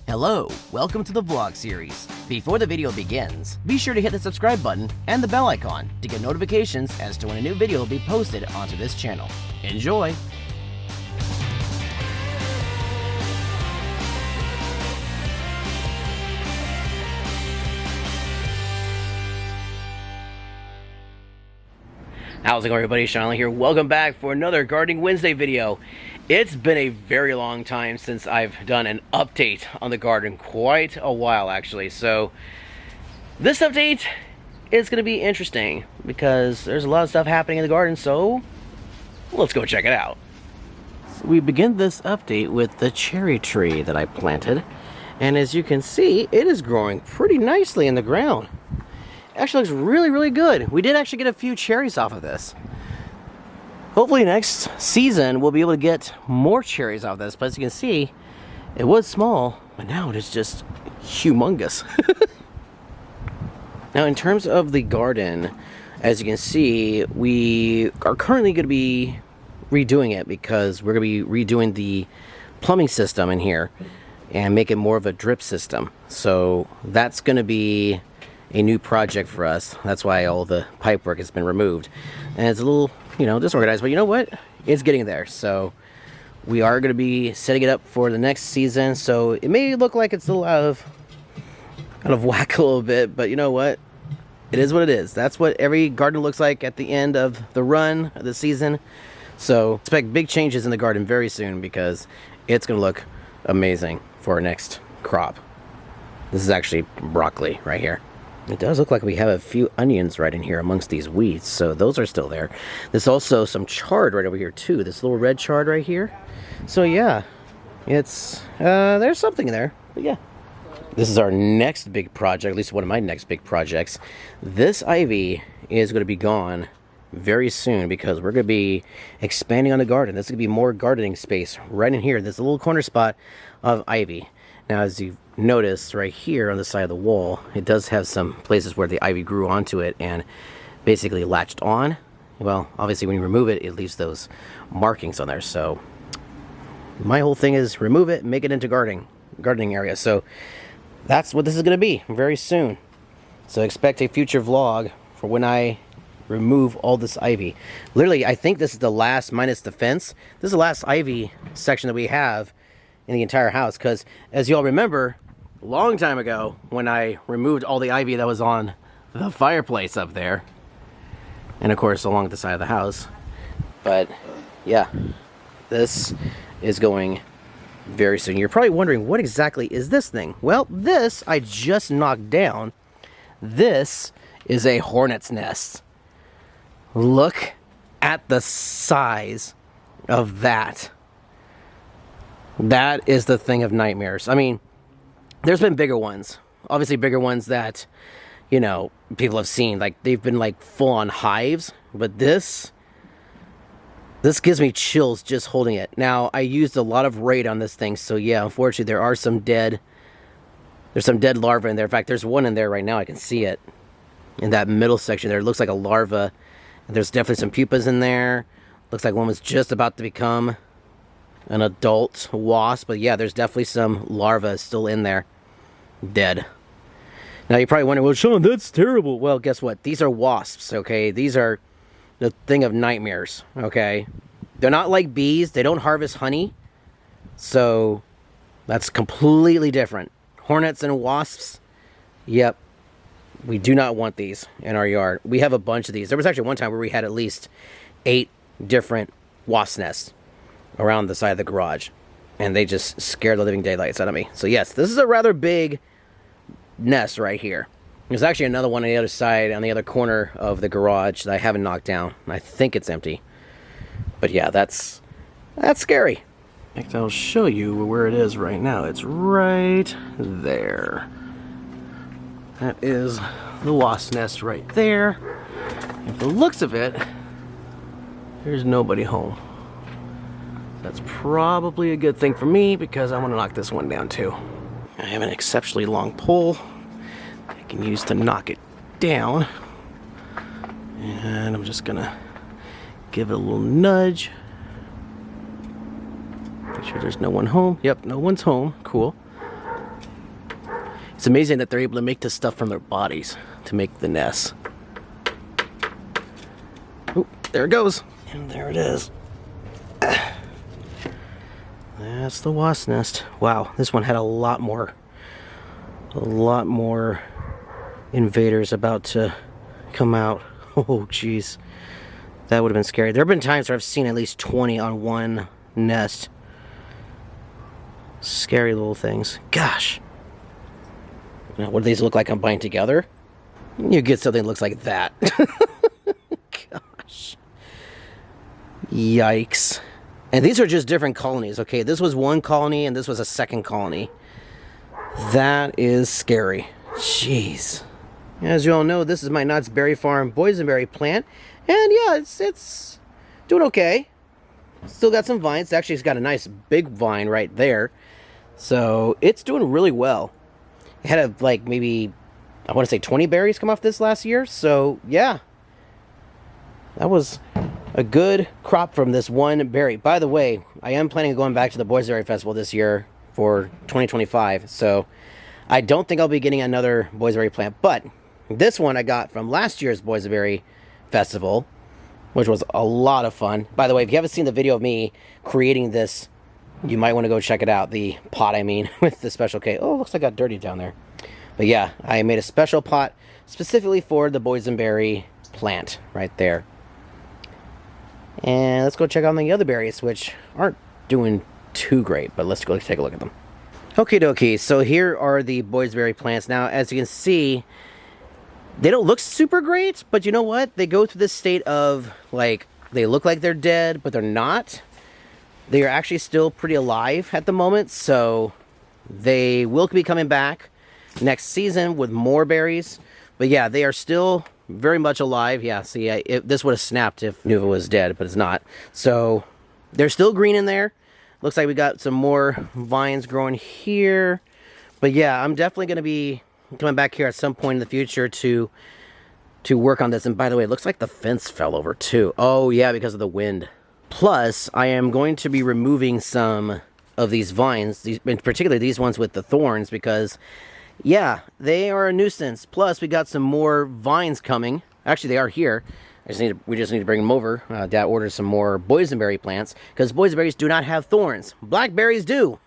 Hello, welcome to the vlog series. Before the video begins, be sure to hit the subscribe button and the bell icon to get notifications as to when a new video will be posted onto this channel. Enjoy! How's it going, everybody? Shaun here. Welcome back for another Gardening Wednesday video. It's been a very long time since I've done an update on the garden, quite a while actually. So this update is going to be interesting because there's a lot of stuff happening in the garden, so let's go check it out. So we begin this update with the cherry tree that I planted, and as you can see, it is growing pretty nicely in the ground. Actually looks really good. We did actually get a few cherries off of this. Hopefully next season we'll be able to get more cherries off of this, but as you can see, it was small, but now it is just humongous. Now in terms of the garden, as you can see, we are currently going to be redoing it because we're going to be redoing the plumbing system in here and make it more of a drip system. So that's going to be a new project for us. That's why all the pipe work has been removed. And it's a little, disorganized, but you know what? It's getting there. So we are going to be setting it up for the next season. So it may look like it's a little out of whack a little bit, but you know what? It is what it is. That's what every garden looks like at the end of the run of the season. So expect big changes in the garden very soon because it's going to look amazing for our next crop. This is actually broccoli right here. It does look like we have a few onions right in here amongst these weeds, so those are still there. There's also some chard right over here too, this little red chard right here. So yeah, it's, there's something there, but yeah. This is our next big project, at least one of my next big projects. This ivy is going to be gone very soon because we're going to be expanding on the garden. This is going to be more gardening space right in here. There's a little corner spot of ivy. Now, as you've noticed right here on the side of the wall, it does have some places where the ivy grew onto it and basically latched on. Well, obviously when you remove it, it leaves those markings on there. So my whole thing is remove it, make it into gardening area. So that's what this is going to be very soon. So expect a future vlog for when I remove all this ivy. Literally, I think this is the last, minus the fence, this is the last ivy section that we have in the entire house, because as you all remember, a long time ago when I removed all the ivy that was on the fireplace up there, and of course along the side of the house. But yeah, this is going very soon. You're probably wondering, what exactly is this thing? Well, this I just knocked down. This is a hornet's nest. Look at the size of that. That is the thing of nightmares. I mean, there's been bigger ones. Obviously bigger ones that, people have seen. Like, they've been like full-on hives. But this gives me chills just holding it. Now, I used a lot of Raid on this thing. So yeah, unfortunately, there's some dead larvae in there. In fact, there's one in there right now. I can see it. In that middle section there, it looks like a larva. There's definitely some pupas in there. Looks like one was just about to become an adult wasp, but yeah, there's definitely some larvae still in there, dead. Now you're probably wondering, well, Shaun, that's terrible. Well, guess what? These are wasps, okay? These are the thing of nightmares, okay? They're not like bees. They don't harvest honey, so that's completely different. Hornets and wasps, yep, we do not want these in our yard. We have a bunch of these. There was actually one time where we had at least 8 different wasp nests around the side of the garage, and they just scared the living daylights out of me. So yes, this is a rather big nest right here. There's actually another one on the other side, on the other corner of the garage that I haven't knocked down. I think it's empty, but yeah, that's scary. In fact, I'll show you where it is right now. It's right there. That is the wasp nest right there. And from the looks of it, there's nobody home. That's probably a good thing for me because I want to knock this one down too. I have an exceptionally long pole I can use to knock it down. And I'm just gonna give it a little nudge. Make sure there's no one home. Yep, no one's home. Cool. It's amazing that they're able to make this stuff from their bodies to make the nests. Oh, there it goes. And there it is. That's the wasp nest. Wow, this one had a lot more invaders about to come out. Oh, jeez. That would have been scary. There have been times where I've seen at least 20 on one nest. Scary little things. Gosh. Now, what do these look like combined together? You get something that looks like that. Gosh. Yikes. And these are just different colonies, okay? This was one colony and this was a second colony. That is scary. Jeez. As you all know, this is my Knott's Berry Farm boysenberry plant. And yeah, it's doing okay. Still got some vines. Actually, it's got a nice big vine right there. So it's doing really well. It had like maybe, I want to say 20 berries come off this last year. So yeah, that was a good crop from this one berry. By the way, I am planning on going back to the Boysenberry Festival this year for 2025. So I don't think I'll be getting another boysenberry plant. But this one I got from last year's Boysenberry Festival, which was a lot of fun. By the way, if you haven't seen the video of me creating this, you might want to go check it out. The pot, I mean, with the special K. Oh, looks like I got dirty down there. But yeah, I made a special pot specifically for the boysenberry plant right there. And let's go check out the other berries, which aren't doing too great, but let's go take a look at them. Okie dokie, so here are the boysenberry plants. Now, as you can see, they don't look super great, but you know what? They go through this state of, like, they look like they're dead, but they're not. They are actually still pretty alive at the moment, so they will be coming back next season with more berries. But yeah, they are still very much alive. Yeah, see, this would have snapped if Nuva was dead, but it's not. So they're still green in there. Looks like we got some more vines growing here. But yeah, I'm definitely going to be coming back here at some point in the future to work on this. And by the way, it looks like the fence fell over too. Oh yeah, because of the wind. Plus, I am going to be removing some of these vines, particularly these ones with the thorns, because yeah, they are a nuisance. Plus, we got some more vines coming. Actually, they are here. We just need to bring them over. Dad ordered some more boysenberry plants because boysenberries do not have thorns. Blackberries do.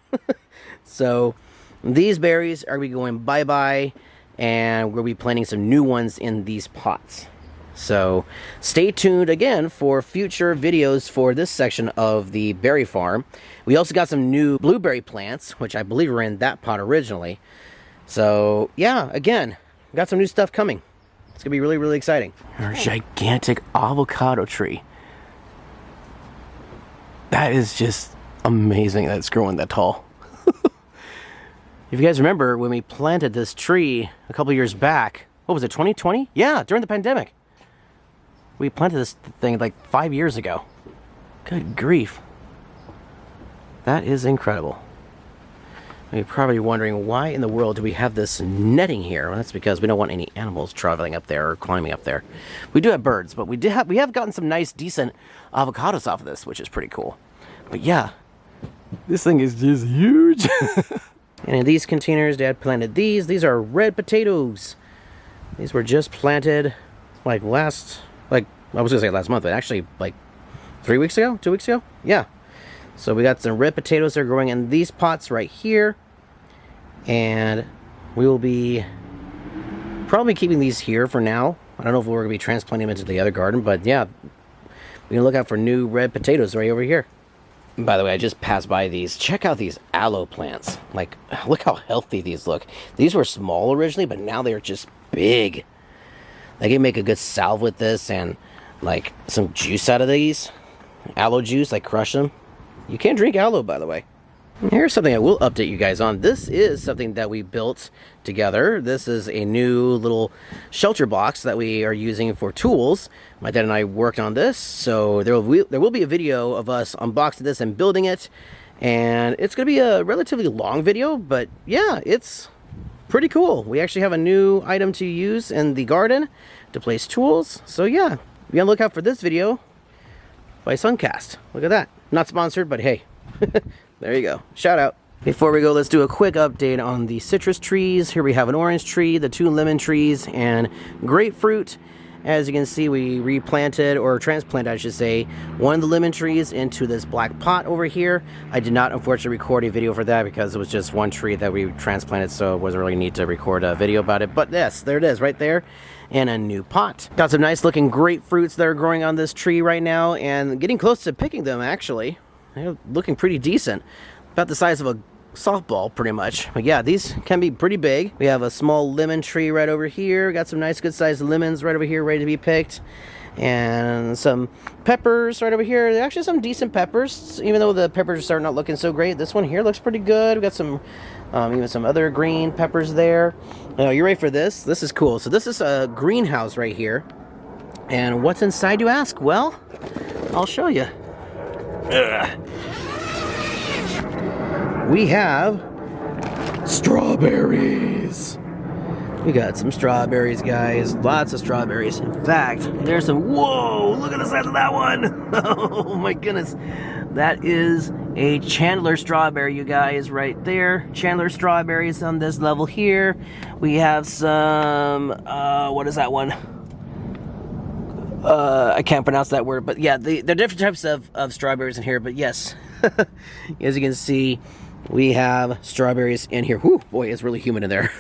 So these berries are going bye-bye, and we'll be planting some new ones in these pots. So stay tuned again for future videos for this section of the berry farm. We also got some new blueberry plants, which I believe were in that pot originally. So yeah, again, got some new stuff coming. It's gonna be really, really exciting. Our gigantic avocado tree. That is just amazing that it's growing that tall. If you guys remember when we planted this tree a couple years back, what was it, 2020? Yeah, during the pandemic. We planted this thing like 5 years ago. Good grief. That is incredible. You're probably wondering, why in the world do we have this netting here? Well, that's because we don't want any animals traveling up there or climbing up there. We do have birds, but we have gotten some nice, decent avocados off of this, which is pretty cool. But yeah, this thing is just huge. And in these containers, Dad planted these. These are red potatoes. These were just planted like I was gonna say last month, but actually like 3 weeks ago, 2 weeks ago. Yeah. So we got some red potatoes that are growing in these pots right here. And we will be probably keeping these here for now. I don't know if we're going to be transplanting them into the other garden, but yeah, we can look out for new red potatoes right over here. And by the way, I just passed by these. Check out these aloe plants. Like, look how healthy these look. These were small originally, but now they're just big. They can make a good salve with this and like some juice out of these. Aloe juice, like crush them. You can drink aloe, by the way. Here's something I will update you guys on. This is something that we built together. This is a new little shelter box that we are using for tools. My dad and I worked on this, so there will be a video of us unboxing this and building it. And it's going to be a relatively long video, but yeah, it's pretty cool. We actually have a new item to use in the garden to place tools. So yeah, be on the lookout for this video by Suncast. Look at that. Not sponsored, but hey, there you go. Shout out. Before we go, let's do a quick update on the citrus trees. Here we have an orange tree, the 2 lemon trees, and grapefruit. As you can see, we replanted, or transplanted I should say, one of the lemon trees into this black pot over here. I did not unfortunately record a video for that because it was just one tree that we transplanted, so it wasn't really neat to record a video about it. But yes, there it is right there in a new pot. Got some nice looking grapefruits that are growing on this tree right now and getting close to picking them actually. They're looking pretty decent. About the size of a softball pretty much. But yeah, these can be pretty big. We have a small lemon tree right over here. Got some nice good sized lemons right over here ready to be picked. And some peppers right over here. There are actually some decent peppers, even though the peppers are not looking so great. This one here looks pretty good. We got some even some other green peppers there. You ready for this? This is cool. So this is a greenhouse right here. And what's inside, you ask? Well, I'll show you. We have strawberries. We got some strawberries, guys. Lots of strawberries. In fact, there's some... Whoa! Look at the size of that one! Oh my goodness. That is a Chandler strawberry, you guys, right there. Chandler strawberries on this level here. We have some... what is that one? I can't pronounce that word, but yeah, there are different types of strawberries in here, but yes. As you can see, we have strawberries in here. Whew, boy, it's really humid in there.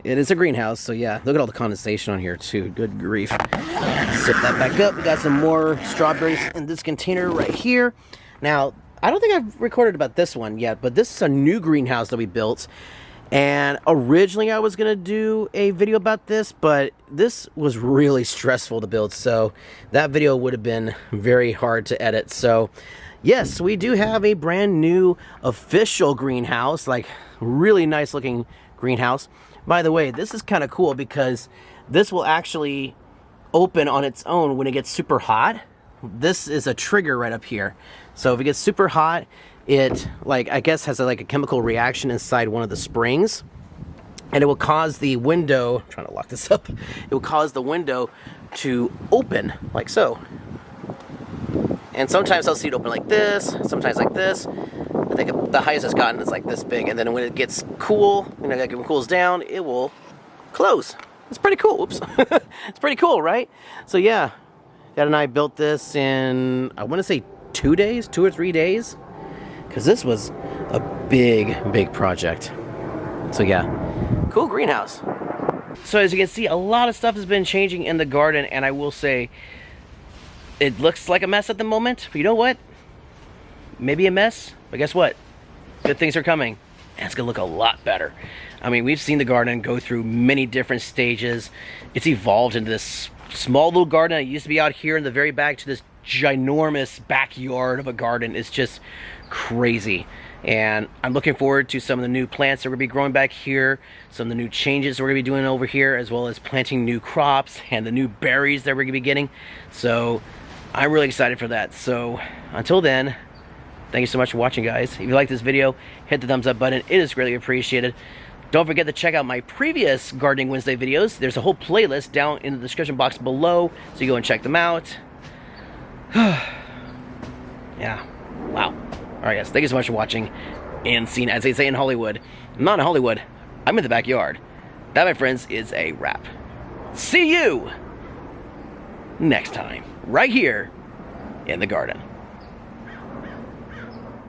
It is a greenhouse, so yeah, look at all the condensation on here too. Good grief. Zip that back up. We got some more strawberries in this container right here. Now, I don't think I've recorded about this one yet, but this is a new greenhouse that we built. And originally I was going to do a video about this, but this was really stressful to build, so that video would have been very hard to edit. So yes, we do have a brand new official greenhouse, like really nice looking greenhouse. By the way, this is kind of cool because this will actually open on its own when it gets super hot. This is a trigger right up here. So if it gets super hot, it, like, I guess has a chemical reaction inside one of the springs, and it will cause the window, I'm trying to lock this up, it will cause the window to open like so. And sometimes I'll see it open like this, sometimes like this. I think the highest it's gotten is like this big, and then when it gets cool, you know, like it cools down, it will close. It's pretty cool. Oops. It's pretty cool, right? So yeah, Dad and I built this in, I want to say 2 days, 2 or 3 days, because this was a big project. So yeah, cool greenhouse. So as you can see, a lot of stuff has been changing in the garden, and I will say, it looks like a mess at the moment, but you know what? Maybe a mess, but guess what? Good things are coming, and it's gonna look a lot better. I mean, we've seen the garden go through many different stages. It's evolved into this small little garden. It used to be out here in the very back to this ginormous backyard of a garden. It's just crazy. And I'm looking forward to some of the new plants that we're going to be growing back here, some of the new changes we're going to be doing over here, as well as planting new crops and the new berries that we're going to be getting. So I'm really excited for that. So until then, thank you so much for watching, guys. If you like this video, hit the thumbs up button. It is greatly appreciated. Don't forget to check out my previous Gardening Wednesday videos. There's a whole playlist down in the description box below, so you go and check them out. Yeah, wow. All right, guys, thank you so much for watching and seeing, as they say in Hollywood. I'm not in Hollywood, I'm in the backyard. That, my friends, is a wrap. See you next time, right here in the garden.